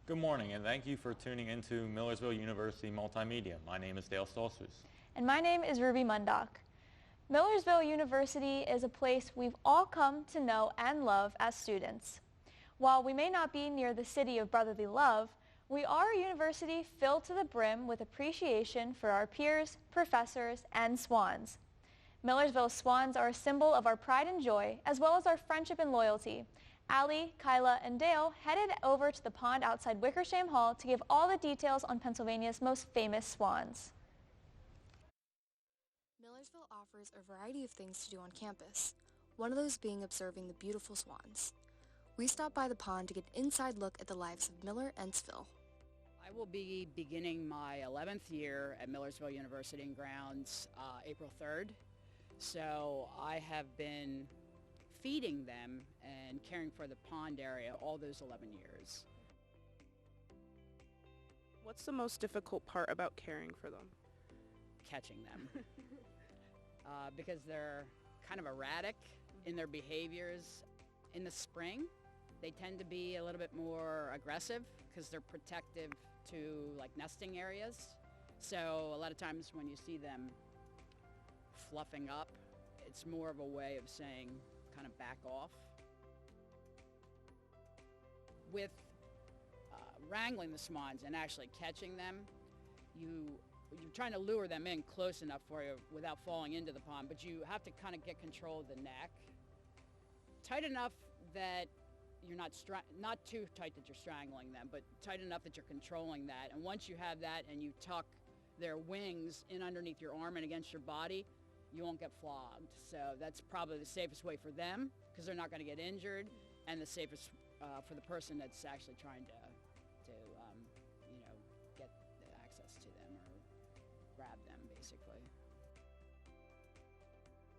Good morning, and thank you for tuning into Millersville University Multimedia. My name is Dale Stolzfus. And my name is Ruby Mundock. Millersville University is a place we've all come to know and love as students. While we may not be near the city of brotherly love, we are a university filled to the brim with appreciation for our peers, professors, and swans. Millersville swans are a symbol of our pride and joy, as well as our friendship and loyalty. Allie, Kialha, and Dale headed over to the pond outside Wickersham Hall to give all the details on Pennsylvania's most famous swans. Millersville offers a variety of things to do on campus, one of those being observing the beautiful swans. We stopped by the pond to get an inside look at the lives of Miller and Sville. I will be beginning my 11th year at Millersville University and Grounds April 3rd. So I have been feeding them and caring for the pond area all those 11 years. What's the most difficult part about caring for them? Catching them. Because they're kind of erratic in their behaviors. In the spring, they tend to be a little bit more aggressive because they're protective to like nesting areas. So a lot of times when you see them fluffing up, it's more of a way of saying kind of back off. With wrangling the swans and actually catching them, you're trying to lure them in close enough for you without falling into the pond, but you have to kind of get control of the neck. Tight enough that you're not too tight that you're strangling them, but tight enough that you're controlling that. And once you have that and you tuck their wings in underneath your arm and against your body, you won't get flogged. So that's probably the safest way for them because they're not going to get injured, and the safest for the person that's actually trying to get access to them or grab them, basically.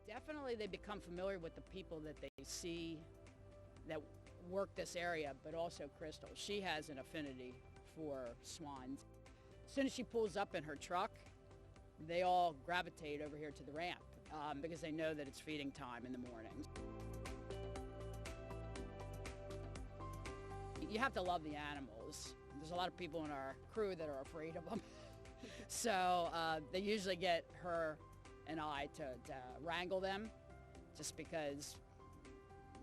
Definitely they become familiar with the people that they see that work this area, but also Crystal. She has an affinity for swans. As soon as she pulls up in her truck, they all gravitate over here to the ramp because they know that it's feeding time in the mornings. You have to love the animals. There's a lot of people in our crew that are afraid of them. So they usually get her and I to wrangle them just because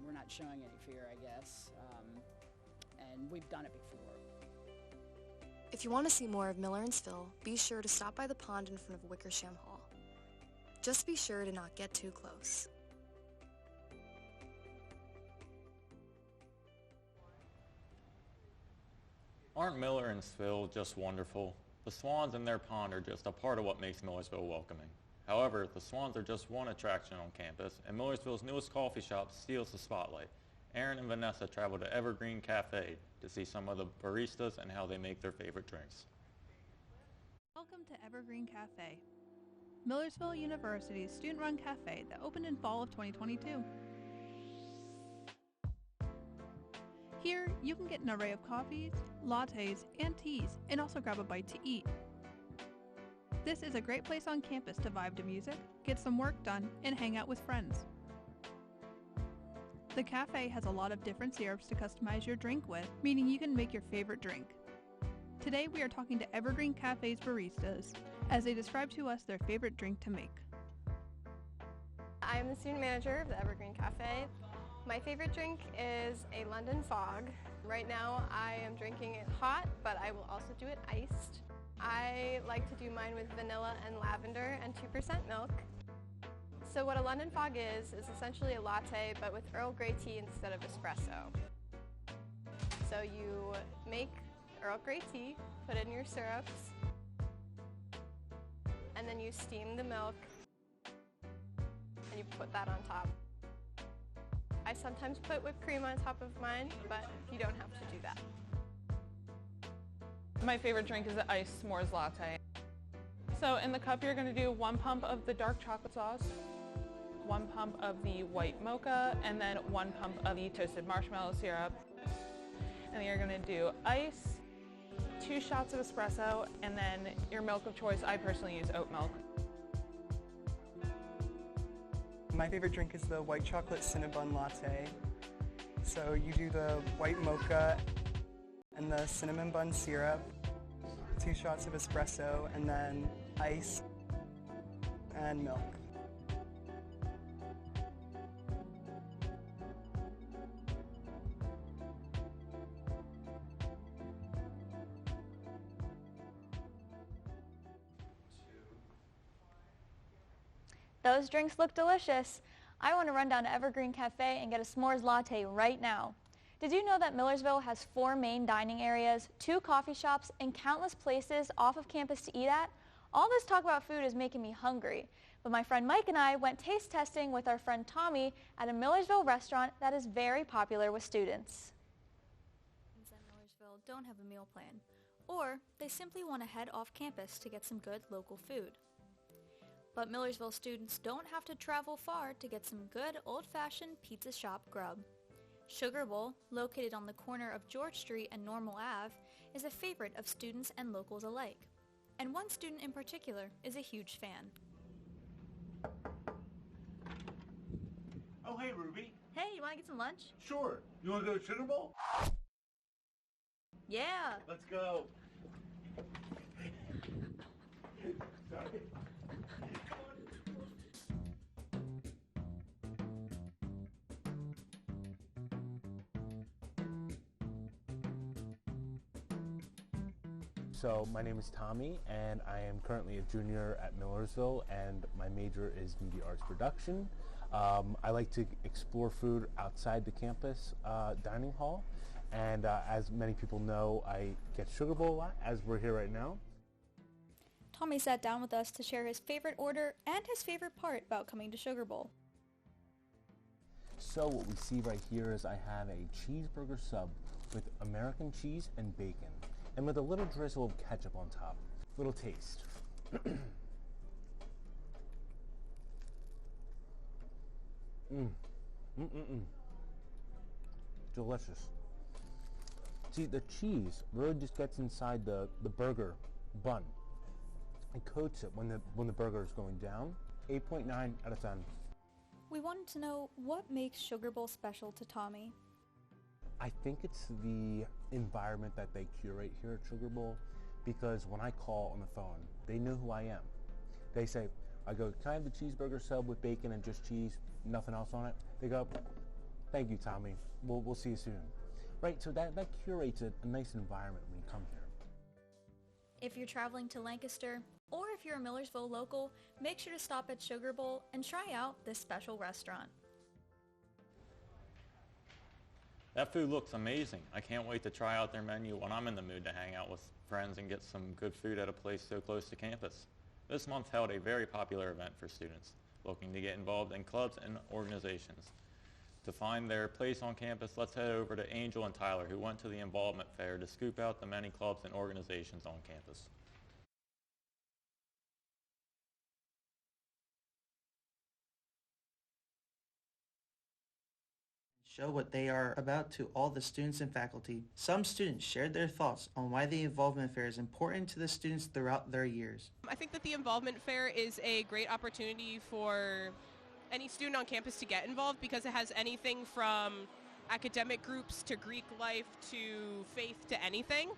we're not showing any fear, I guess. And we've done it before. If you want to see more of Miller and Sville, be sure to stop by the pond in front of Wickersham Hall. Just be sure to not get too close. Aren't Miller and Sville just wonderful? The swans in their pond are just a part of what makes Millersville welcoming. However, the swans are just one attraction on campus, and Millersville's newest coffee shop steals the spotlight. Erin and Vanessa traveled to Evergreen Cafe to see some of the baristas and how they make their favorite drinks. Welcome to Evergreen Cafe, Millersville University's student-run cafe that opened in fall of 2022. Here, you can get an array of coffees, lattes, and teas, and also grab a bite to eat. This is a great place on campus to vibe to music, get some work done, and hang out with friends. The cafe has a lot of different syrups to customize your drink with, meaning you can make your favorite drink. Today we are talking to Evergreen Cafe's baristas as they describe to us their favorite drink to make. I am the student manager of the Evergreen Cafe. My favorite drink is a London Fog. Right now I am drinking it hot, but I will also do it iced. I like to do mine with vanilla and lavender and 2% milk. So what a London Fog is essentially a latte, but with Earl Grey tea instead of espresso. So you make Earl Grey tea, put in your syrups, and then you steam the milk, and you put that on top. I sometimes put whipped cream on top of mine, but you don't have to do that. My favorite drink is the iced s'mores latte. So in the cup you're going to do 1 pump of the dark chocolate sauce, 1 pump of the white mocha, and then 1 pump of the toasted marshmallow syrup. And then you're going to do ice, 2 shots of espresso, and then your milk of choice. I personally use oat milk. My favorite drink is the white chocolate Cinnabon latte. So you do the white mocha And the cinnamon bun syrup, 2 shots of espresso, and then ice and milk. Those drinks look delicious. I want to run down to Evergreen Cafe and get a s'mores latte right now. Did you know that Millersville has 4 main dining areas, 2 coffee shops, and countless places off of campus to eat at? All this talk about food is making me hungry, but my friend Mike and I went taste testing with our friend Tommy at a Millersville restaurant that is very popular with students. Students at Millersville don't have a meal plan, or they simply want to head off campus to get some good local food. But Millersville students don't have to travel far to get some good old-fashioned pizza shop grub. Sugar Bowl, located on the corner of George Street and Normal Ave, is a favorite of students and locals alike. And one student in particular is a huge fan. Oh, hey, Ruby. Hey, you want to get some lunch? Sure. You want to go to Sugar Bowl? Yeah! Let's go. Sorry. So my name is Tommy, and I am currently a junior at Millersville, and my major is media arts production. I like to explore food outside the campus dining hall, and as many people know, I get Sugar Bowl a lot, as we're here right now. Tommy sat down with us to share his favorite order and his favorite part about coming to Sugar Bowl. So what we see right here is I have a cheeseburger sub with American cheese and bacon, and with a little drizzle of ketchup on top. Little taste. Delicious. See, the cheese really just gets inside the burger bun. It coats it when the burger is going down. 8.9 out of 10. We wanted to know what makes Sugar Bowl special to Tommy. I think it's the environment that they curate here at Sugar Bowl, because when I call on the phone, they know who I am. They say, I go, can I have the cheeseburger sub with bacon and just cheese, nothing else on it? They go, thank you, Tommy. We'll see you soon. Right, so that curates a nice environment when you come here. If you're traveling to Lancaster, or if you're a Millersville local, make sure to stop at Sugar Bowl and try out this special restaurant. That food looks amazing. I can't wait to try out their menu when I'm in the mood to hang out with friends and get some good food at a place so close to campus. This month held a very popular event for students looking to get involved in clubs and organizations. To find their place on campus, let's head over to Angel and Tyler, who went to the involvement fair to scoop out the many clubs and organizations on campus. Show what they are about to all the students and faculty. Some students shared their thoughts on why the involvement fair is important to the students throughout their years. I think that the involvement fair is a great opportunity for any student on campus to get involved, because it has anything from academic groups to Greek life to faith to anything.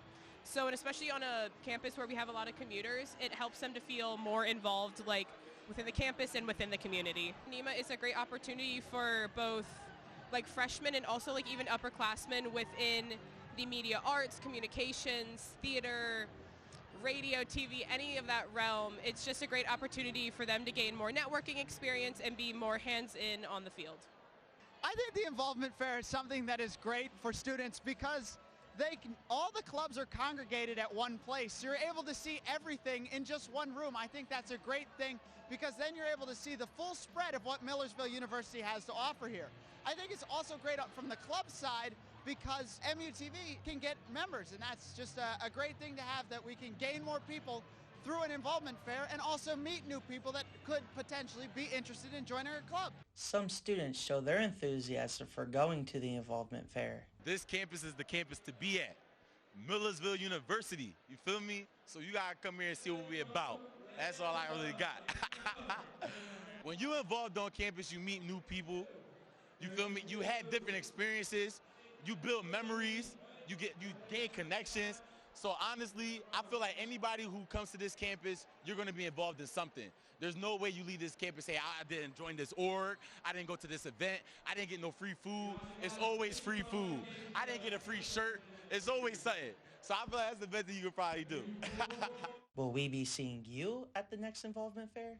So, and especially on a campus where we have a lot of commuters, it helps them to feel more involved, like within the campus and within the community. NEMA is a great opportunity for both like freshmen and also like even upperclassmen within the media arts, communications, theater, radio, TV, any of that realm. It's just a great opportunity for them to gain more networking experience and be more hands-in on the field. I think the involvement fair is something that is great for students because all the clubs are congregated at one place. You're able to see everything in just one room. I think that's a great thing because then you're able to see the full spread of what Millersville University has to offer here. I think it's also great from the club side because MUTV can get members, and that's just a great thing to have, that we can gain more people through an involvement fair and also meet new people that could potentially be interested in joining our club. Some students show their enthusiasm for going to the involvement fair. This campus is the campus to be at. Millersville University, you feel me? So you gotta come here and see what we're about. That's all I really got. When you're involved on campus, you meet new people. You feel me? You had different experiences. You build memories. you gain connections. So honestly, I feel like anybody who comes to this campus, you're going to be involved in something. There's no way you leave this campus and say, I didn't join this org, I didn't go to this event, I didn't get no free food. It's always free food. I didn't get a free shirt. It's always something. So I feel like that's the best thing you could probably do. Will we be seeing you at the next Involvement Fair?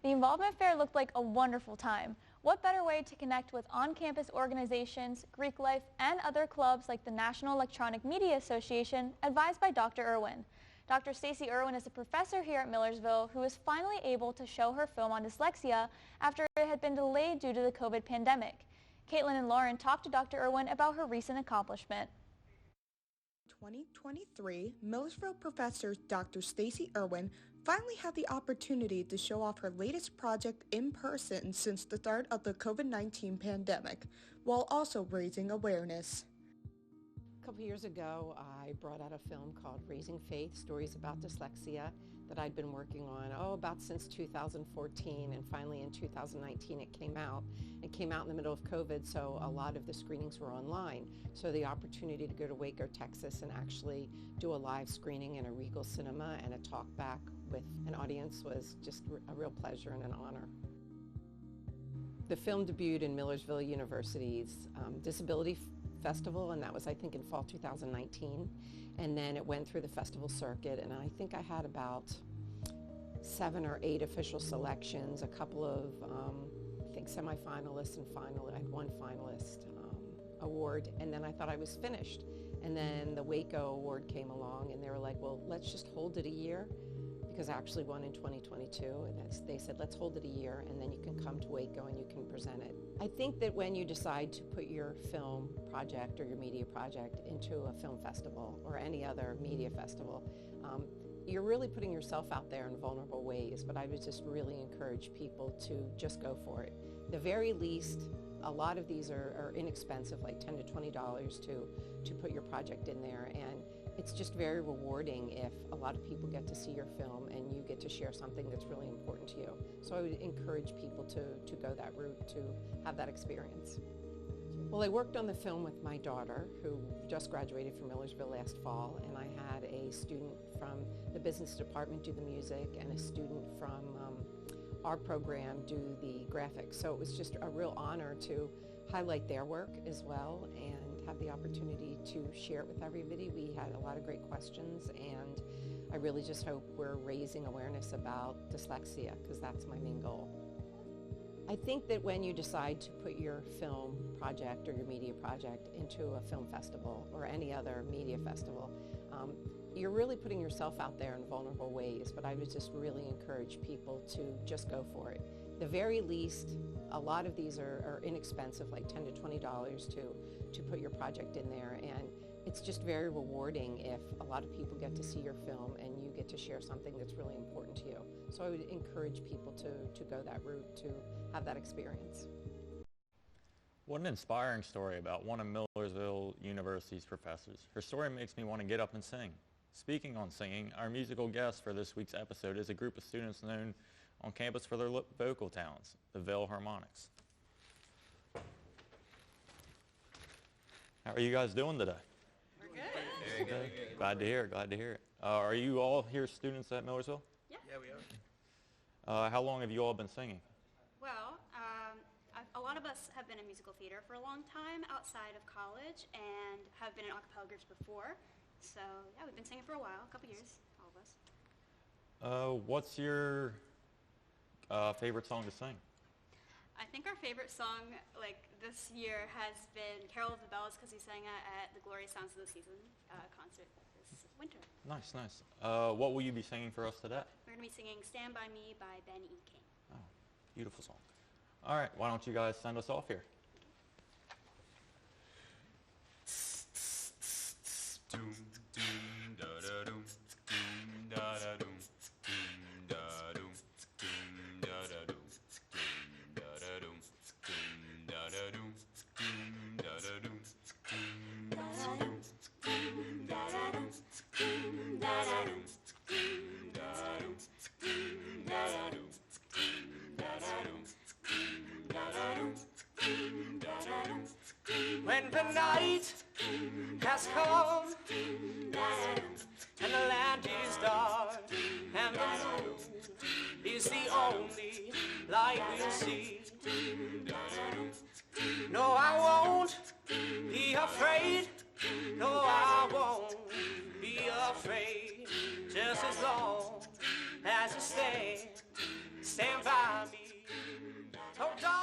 The Involvement Fair looked like a wonderful time. What better way to connect with on-campus organizations, Greek life, and other clubs like the National Electronic Media Association, advised by Dr. Irwin. Dr. Stacy Irwin is a professor here at Millersville who was finally able to show her film on dyslexia after it had been delayed due to the COVID pandemic. Caitlin and Lauren talked to Dr. Irwin about her recent accomplishment. 2023, Millersville professor Dr. Stacy Irwin finally had the opportunity to show off her latest project in person since the start of the COVID-19 pandemic, while also raising awareness. A couple years ago, I brought out a film called Raising Faith, Stories About Dyslexia, that I'd been working on, about since 2014, and finally in 2019 it came out. It came out in the middle of COVID, so a lot of the screenings were online. So the opportunity to go to Waco, Texas and actually do a live screening in a Regal Cinema and a talk back with an audience was just a real pleasure and an honor. The film debuted in Millersville University's Disability Festival, and that was, I think, in fall 2019. And then it went through the festival circuit, and I think I had about 7 or 8 official selections, a couple of, I think, semifinalists and final. I had one finalist award, and then I thought I was finished. And then the Waco award came along, and they were like, well, let's just hold it a year, because I actually won in 2022, and they said, let's hold it a year, and then you can come to Waco and you can present it. I think that when you decide to put your film project or your media project into a film festival or any other media festival, you're really putting yourself out there in vulnerable ways, but I would just really encourage people to just go for it. The very least, a lot of these are inexpensive, like $10 to $20 to put your project in there, and it's just very rewarding if a lot of people get to see your film and you get to share something that's really important to you. So I would encourage people to go that route, to have that experience. Well, I worked on the film with my daughter, who just graduated from Millersville last fall, and I had a student from the business department do the music and a student from our program do the graphics. So it was just a real honor to highlight their work as well and have the opportunity to share it with everybody. We had a lot of great questions, and I really just hope we're raising awareness about dyslexia, because that's my main goal. I think that when you decide to put your film project or your media project into a film festival or any other media festival, you're really putting yourself out there in vulnerable ways, but I would just really encourage people to just go for it. The very least, a lot of these are inexpensive, like $10 to $20 to put your project in there, and it's just very rewarding if a lot of people get to see your film and you get to share something that's really important to you. So I would encourage people to go that route, to have that experience. What an inspiring story about one of Millersville University's professors. Her story makes me want to get up and sing. Speaking on singing, our musical guest for this week's episode is a group of students known on campus for their vocal talents, the Vail Harmonics. How are you guys doing today? We're good. Very good. Glad to hear it, glad to hear it. Are you all here students at Millersville? Yeah. Yeah, we are. How long have you all been singing? Well, a lot of us have been in musical theater for a long time outside of college and have been in a cappella groups before. So, yeah, we've been singing for a while, a couple years, all of us. What's your favorite song to sing? I think our favorite song, like, this year has been Carol of the Bells, because we sang it at the Glorious Sounds of the Season concert this winter. Nice, nice. What will you be singing for us today? We're going to be singing Stand By Me by Ben E. King. Oh, beautiful song. All right, why don't you guys send us off here? When the night has come, and the land is dark, and the moon is the only light we'll see. No, I won't be afraid. No, I won't be afraid. Just as long as you stand by me. Oh, darling.